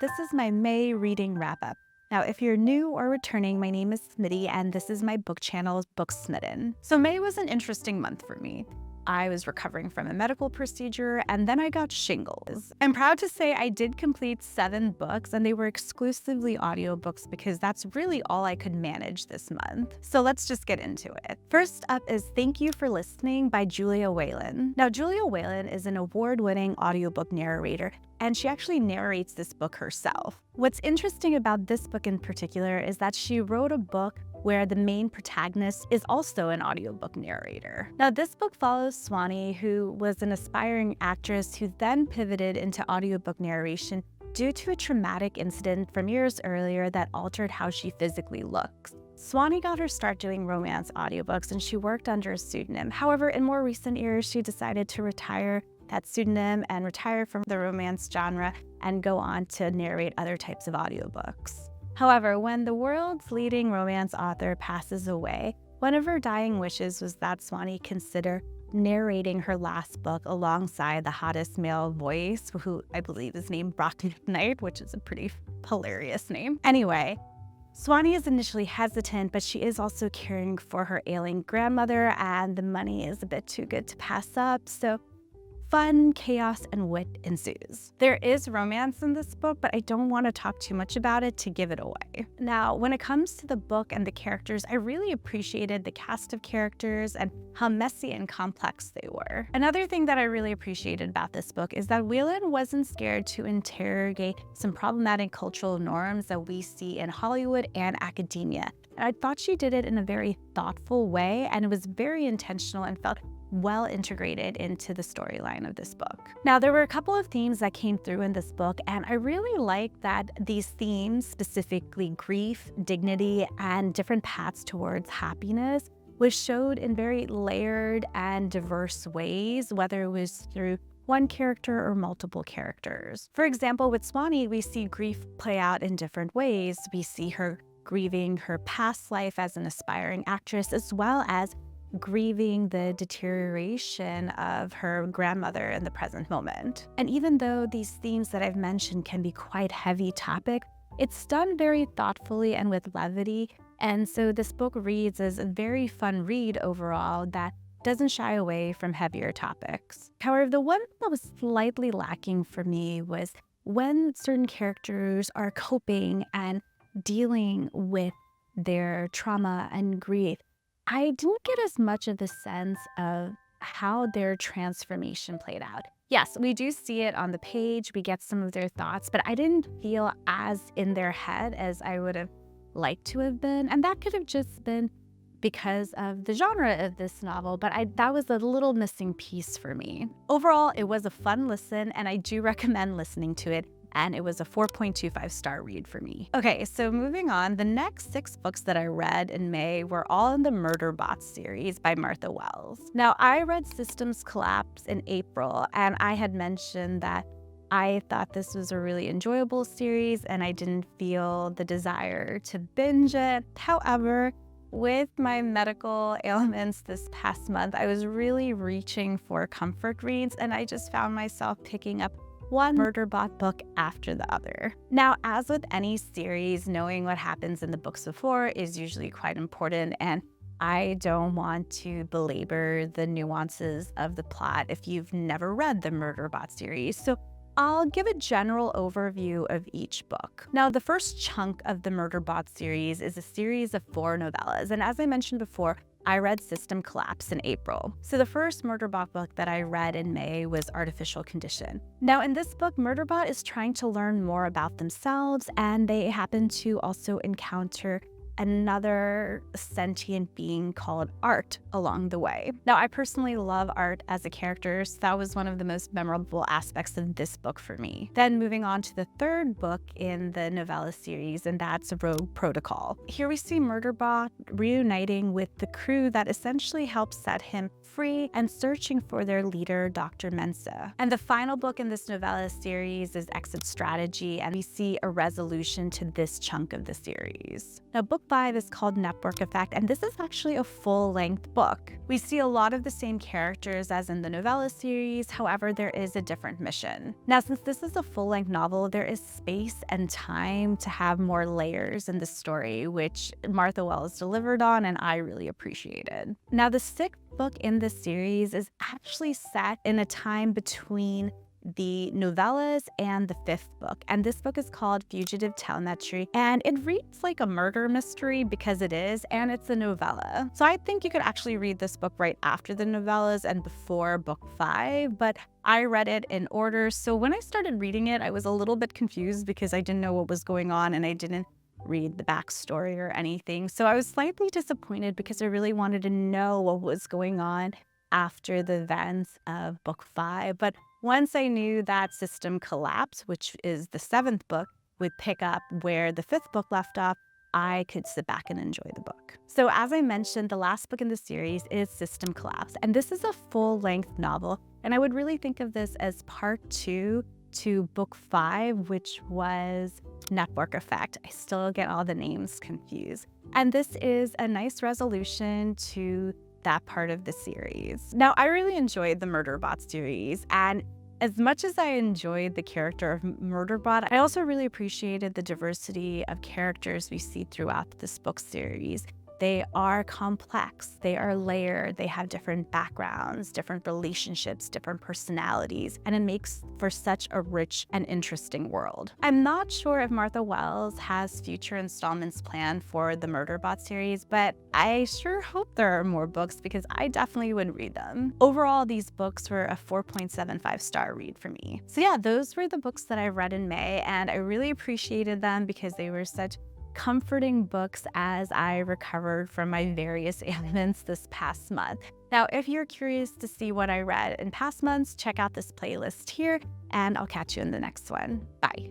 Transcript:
This is my May reading wrap-up. Now, if you're new or returning, my name is Smitty, and this is my book channel, Book Smitten. So May was an interesting month for me. I was recovering from a medical procedure, and then I got shingles. I'm proud to say I did complete 7 books, and they were exclusively audiobooks because that's really all I could manage this month. So let's just get into it. First up is Thank You for Listening by Julia Whalen. Now, Julia Whalen is an award-winning audiobook narrator, and she actually narrates this book herself. What's interesting about this book in particular is that she wrote a book where the main protagonist is also an audiobook narrator. Now, this book follows Swanee, who was an aspiring actress who then pivoted into audiobook narration due to a traumatic incident from years earlier that altered how she physically looks. Swanee got her start doing romance audiobooks, and she worked under a pseudonym. However, in more recent years, she decided to retire that pseudonym and retire from the romance genre and go on to narrate other types of audiobooks. However, when the world's leading romance author passes away, one of her dying wishes was that Swanee consider narrating her last book alongside the hottest male voice, who I believe is named Brock Knight, which is a pretty hilarious name. Anyway, Swanee is initially hesitant, but she is also caring for her ailing grandmother, and the money is a bit too good to pass up, so fun, chaos, and wit ensues. There is romance in this book, but I don't want to talk too much about it to give it away. Now, when it comes to the book and the characters, I really appreciated the cast of characters and how messy and complex they were. Another thing that I really appreciated about this book is that Whalen wasn't scared to interrogate some problematic cultural norms that we see in Hollywood and academia. And I thought she did it in a very thoughtful way, and it was very intentional and felt well integrated into the storyline of this book. Now, there were a couple of themes that came through in this book, and I really like that these themes, specifically grief, dignity, and different paths towards happiness, was showed in very layered and diverse ways, whether it was through one character or multiple characters. For example, with Swanee, we see grief play out in different ways. We see her grieving her past life as an aspiring actress, as well as grieving the deterioration of her grandmother in the present moment. And even though these themes that I've mentioned can be quite heavy topic, it's done very thoughtfully and with levity. And so this book reads as a very fun read overall that doesn't shy away from heavier topics. However, the one that was slightly lacking for me was when certain characters are coping and dealing with their trauma and grief, I didn't get as much of the sense of how their transformation played out. Yes, we do see it on the page, we get some of their thoughts, but I didn't feel as in their head as I would have liked to have been. And that could have just been because of the genre of this novel, but that was a little missing piece for me. Overall, it was a fun listen, and I do recommend listening to it. And it was a 4.25 star read for me. Okay, so moving on, the next 6 books that I read in May were all in the Murderbot series by Martha Wells. Now, I read Systems Collapse in April, and I had mentioned that I thought this was a really enjoyable series, and I didn't feel the desire to binge it. However, with my medical ailments this past month, I was really reaching for comfort reads, and I just found myself picking up one Murderbot book after the other. Now, as with any series, knowing what happens in the books before is usually quite important, and I don't want to belabor the nuances of the plot if you've never read the Murderbot series, so I'll give a general overview of each book. Now, the first chunk of the Murderbot series is a series of 4 novellas, and as I mentioned before, I read System Collapse in April. So the first Murderbot book that I read in May was Artificial Condition. Now, in this book, Murderbot is trying to learn more about themselves, and they happen to also encounter another sentient being called Art along the way. Now, I personally love Art as a character, so that was one of the most memorable aspects of this book for me. Then moving on to the third book in the novella series, and that's Rogue Protocol. Here we see Murderbot reuniting with the crew that essentially helped set him free and searching for their leader, Dr. Mensa. And the final book in this novella series is Exit Strategy, and we see a resolution to this chunk of the series. Now, book 5 is called Network Effect, and this is actually a full-length book. We see a lot of the same characters as in the novella series, however, there is a different mission. Now, since this is a full-length novel, there is space and time to have more layers in the story, which Martha Wells delivered on, and I really appreciated. Now, the 6th book in this series is actually set in a time between the novellas and the 5th book, and this book is called Fugitive Telemetry, and it reads like a murder mystery because it is, and it's a novella. So I think you could actually read this book right after the novellas and before book 5, but I read it in order. So when I started reading it, I was a little bit confused because I didn't know what was going on and I didn't read the backstory or anything. So I was slightly disappointed because I really wanted to know what was going on after the events of book 5. But once I knew that System Collapse, which is the 7th book, would pick up where the 5th book left off, I could sit back and enjoy the book. So as I mentioned, the last book in the series is System Collapse, and this is a full-length novel, and I would really think of this as part 2 to book 5, which was Network Effect. I still get all the names confused. And this is a nice resolution to that part of the series. Now, I really enjoyed the Murderbot series, and as much as I enjoyed the character of Murderbot, I also really appreciated the diversity of characters we see throughout this book series. They are complex, they are layered, they have different backgrounds, different relationships, different personalities, and it makes for such a rich and interesting world. I'm not sure if Martha Wells has future installments planned for the Murderbot series, but I sure hope there are more books because I definitely would read them. Overall, these books were a 4.75-star read for me. So yeah, those were the books that I read in May, and I really appreciated them because they were such comforting books as I recovered from my various ailments this past month. Now, if you're curious to see what I read in past months, check out this playlist here, and I'll catch you in the next one. Bye.